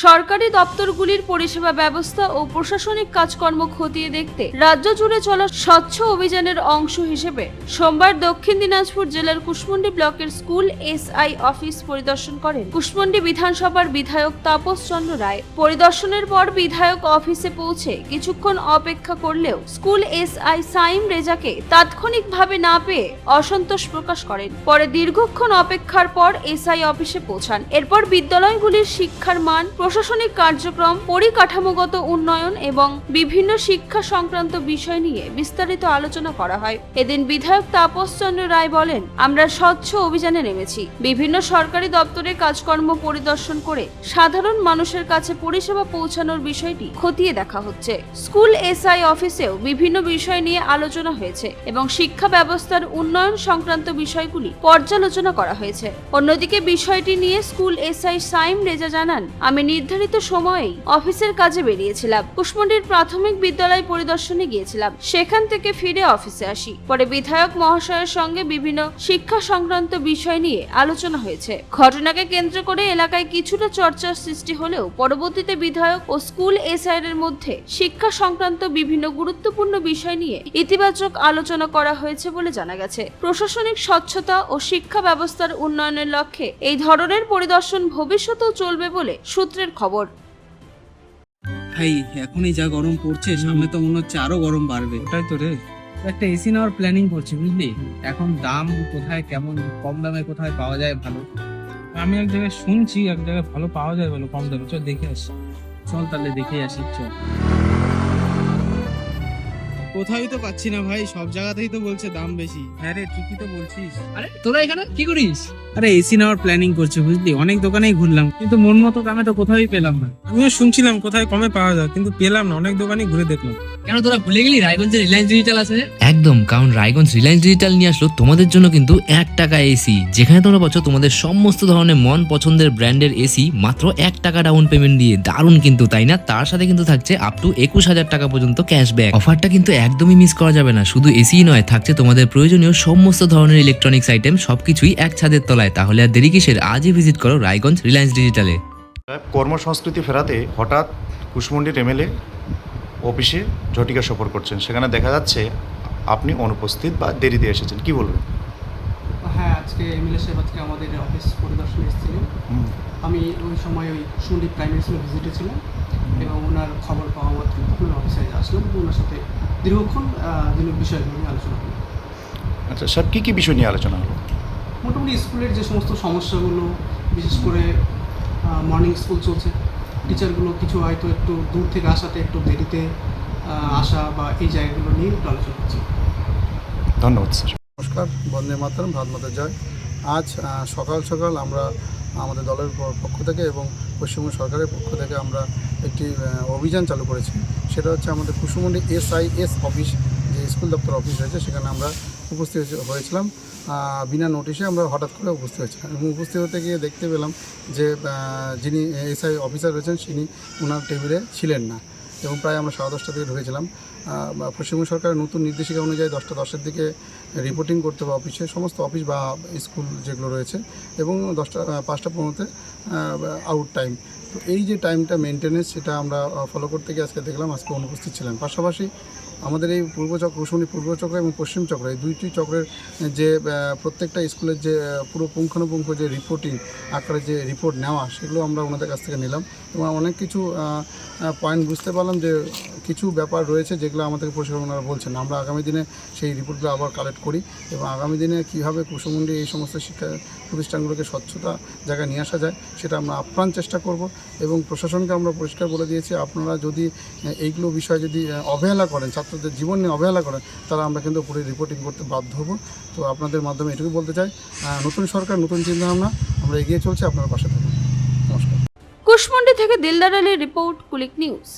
সরকারি দপ্তরগুলির পরিষেবা ব্যবস্থা ও প্রশাসনিক কাজকর্ম খতিয়ে দেখতে রাজ্য জুড়ে চলা স্বচ্ছ অভিযানের অংশ হিসেবে সোমবার দক্ষিণ দিনাজপুর জেলার কুশমন্ডি ব্লকের স্কুল এসআই অফিস পরিদর্শন করেন কুশমন্ডি বিধানসভার বিধায়ক তাপস চন্দ্র রায়। পরিদর্শনের পর বিধায়ক অফিসে পৌঁছে কিছুক্ষণ অপেক্ষা করলেও স্কুল এসআই সাইম রেজাকে তাৎক্ষণিকভাবে না পেয়ে অসন্তোষ প্রকাশ করেন। পরে দীর্ঘক্ষণ অপেক্ষার পর এসআই অফিসে পৌঁছান। এরপর বিদ্যালয়গুলির শিক্ষার মান, প্রশাসনিক কার্যক্রম, পরিকাঠামোগত উন্নয়ন এবং বিভিন্ন শিক্ষা সংক্রান্ত বিষয় নিয়ে বিস্তারিত আলোচনা করা হয়। এদিন বিধায়ক তাপস চন্দ্র রায় বলেন, আমরা স্বচ্ছ অভিযানে নেমেছি। বিভিন্ন সরকারি দপ্তরে কাজকর্ম পরিদর্শন করে সাধারণ মানুষের কাছে পরিষেবা পৌঁছানোর বিষয়টি খতিয়ে দেখা হচ্ছে। স্কুল এসআই অফিসেও বিভিন্ন বিষয় নিয়ে আলোচনা হয়েছে এবং শিক্ষা ব্যবস্থার উন্নয়ন সংক্রান্ত বিষয়গুলি পর্যালোচনা করা হয়েছে। অন্যদিকে বিষয়টি নিয়ে স্কুল এসআই সাইম রেজা জানান, আমি নির্ধারিত সময়েই অফিসের কাজে বেরিয়েছিলাম। কুশমন্ডির প্রাথমিক বিদ্যালয় পরিদর্শনে গিয়েছিলাম, সেখান থেকে ফিরে অফিসে আসি। পরে বিধায়ক মহাশয়ের সঙ্গে বিভিন্ন শিক্ষা সংক্রান্ত বিষয় নিয়ে আলোচনা হয়েছে। ঘটনাকে কেন্দ্র করে এলাকায় কিছুটা চর্চার সৃষ্টি হলেও পরবর্তীতে বিধায়ক ও স্কুল এসআই এর মধ্যে শিক্ষা সংক্রান্ত বিভিন্ন গুরুত্বপূর্ণ বিষয় নিয়ে ইতিবাচক আলোচনা করা হয়েছে বলে জানা গেছে। প্রশাসনিক স্বচ্ছতা ও শিক্ষা ব্যবস্থার উন্নয়নের লক্ষ্যে এই ধরনের পরিদর্শন ভবিষ্যতেও চলবে বলে সূত্রের খবর। ভাই এখনই যা গরম পড়ছে, সামনে তো মনে হচ্ছে আরো গরম বাড়বে। ওটাই তো রে, একটা এসি নেওয়ার প্ল্যানিং করছি, বুঝলি? এখন দাম কোথায়, কেমন কম দামে কোথায় পাওয়া যায় ভালো। আমি এক জায়গায় শুনছি এক জায়গায় ভালো পাওয়া যায়, ভালো কম দামে। চল দেখে আসি, চল তাহলে দেখে আসি, চল। কোথায় তো পাচ্ছি না ভাই, সব জায়গাতেই তো বলছে দাম বেশি। হ্যাঁ রে, ঠিকই তো বলছিস। আরে তোরা এখানে কি করিস? আরে এসি নেওয়ার প্ল্যানিং করছি, বুঝলি? অনেক দোকানেই ঘুরলাম, কিন্তু মন মতো দামে তো কোথাওই পেলাম না। আমিও শুনছিলাম কোথায় কমে পাওয়া যায়, কিন্তু পেলাম না। অনেক দোকানই ঘুরে দেখলাম। কেন তোরা ভুলে গেলি রায়গঞ্জে রিলায়েন্স ডিজিটাল আছে? একদম, কারণ রায়গঞ্জ রিলায়েন্স ডিজিটাল নিয়ে আসলো তোমাদের জন্য কিন্তু 1 টাকা এসি, যেখানে তোমরা পাচ্ছ তোমাদের সমস্ত ধরনের মন পছন্দের ব্র্যান্ডের এসি মাত্র 1 টাকা ডাউন পেমেন্ট দিয়ে। দারুণ কিন্তু, তাই না? তার সাথে কিন্তু থাকছে আপ টু 21,000 টাকা পর্যন্ত ক্যাশব্যাক। অফারটা কিন্তু একদমই মিস করা যাবে না। শুধু এসি নয়, থাকছে তোমাদের প্রয়োজনীয় সমস্ত ধরনের ইলেকট্রনিক্স আইটেম, সবকিছুই এক ছাদের তলায়। তাহলে আর দেরি কিসের? আজই ভিজিট করো রায়গঞ্জ রিলায়েন্স ডিজিটালে। কর্মসংস্কৃতি ফেরাতে হঠাৎ কুশমন্ডির এমএলএ অফিসে ঝটিকা সফর করছেন, সেখানে দেখা যাচ্ছে আপনি অনুপস্থিত বা দেরিতে এসেছেন, কি বলবেন? হ্যাঁ, আজকে এমএলএ সাহেব আজকে আমাদের অফিস পরিদর্শনে এসেছিলেন। আমি ওই সময় ওই কুশমন্ডি প্রাইমারি স্কুলে ভিজিটে ছিলাম এবং ওনার খবর পাওয়া মাত্র তখন অফিসে আসলাম, ওনার সাথে দীর্ঘক্ষণ বিষয়গুলো নিয়ে আলোচনা করি। আচ্ছা স্যার, কী কী বিষয় নিয়ে আলোচনা হলো? মোটামুটি স্কুলের যে সমস্ত সমস্যাগুলো, বিশেষ করে মর্নিং স্কুল চলছে, টিচারগুলো কিছু হয়তো একটু দূর থেকে আসাতে একটু দেরিতে আসা বা এই জায়গাগুলো নিয়ে একটু আলোচনা করছি। ধন্যবাদ স্যার। নমস্কার, বন্দে মাতরম, ভারত মাতা জয়। আজ সকাল সকাল আমরা আমাদের দলের পক্ষ থেকে এবং পশ্চিমবঙ্গ সরকারের পক্ষ থেকে আমরা একটি অভিযান চালু করেছি। সেটা হচ্ছে আমাদের কুশমন্ডি এসআইএস অফিস, যে স্কুল দপ্তর অফিস রয়েছে, সেখানে আমরা উপস্থিত হয়েছিলাম। বিনা নোটিশে আমরা হঠাৎ করে উপস্থিত হয়েছিলাম এবং উপস্থিত হতে গিয়ে দেখতে পেলাম যে যিনি এসআই অফিসার রয়েছেন তিনি ওনার টেবিলে ছিলেন না এবং প্রায় আমরা 10:30 থেকে ঢুকেছিলাম। পশ্চিমবঙ্গ সরকারের নতুন নির্দেশিকা অনুযায়ী 10টা 10-এর দিকে রিপোর্টিং করতে হবে অফিসে, সমস্ত অফিস বা স্কুল যেগুলো রয়েছে, এবং 5:15-তে আউট টাইম। তো এই যে টাইমটা মেনটেনেন্স, সেটা আমরা ফলো করতে গিয়ে আজকে দেখলাম আজকে অনুপস্থিত ছিলেন। পাশাপাশি আমাদের এই কুশমন্ডি পূর্ব চক্র এবং পশ্চিম চক্র, এই দুইটি চক্রের যে প্রত্যেকটা স্কুলের যে পুরো পুঙ্খানুপুঙ্খ যে রিপোর্টিং আকারে যে রিপোর্ট নেওয়া, সেগুলো আমরা ওনাদের কাছ থেকে নিলাম এবং অনেক কিছু পয়েন্ট বুঝতে পারলাম যে কিছু ব্যাপার রয়েছে যেগুলো আমাদেরকে পরিষ্কার ওনারা বলছেন। আমরা আগামী দিনে সেই রিপোর্টগুলো আবার কালেক্ট করি এবং আগামী দিনে কীভাবে কুশমন্ডি এই সমস্ত শিক্ষা প্রতিষ্ঠানগুলোকে স্বচ্ছতা জায়গায় নিয়ে আসা যায়, সেটা আমরা আপ্রাণ চেষ্টা করব। এবং প্রশাসনকে আমরা পরিষ্কার বলে দিয়েছি, আপনারা যদি এইগুলো বিষয়ে যদি অবহেলা করেন, ছাত্রদের জীবন নিয়ে অবহেলা করেন, তাহলে আমরা কিন্তু পুরো রিপোর্টিং করতে বাধ্য হব। তো আপনাদের মাধ্যমে এটুকু বলতে চাই, নতুন সরকার, নতুন চিন্তাভাবনা, আমরা এগিয়ে চলছি, আপনার পাশে থাকুন। নমস্কার। কুশমন্ডি থেকে দিলদার আলীর রিপোর্ট, কুলিক নিউজ।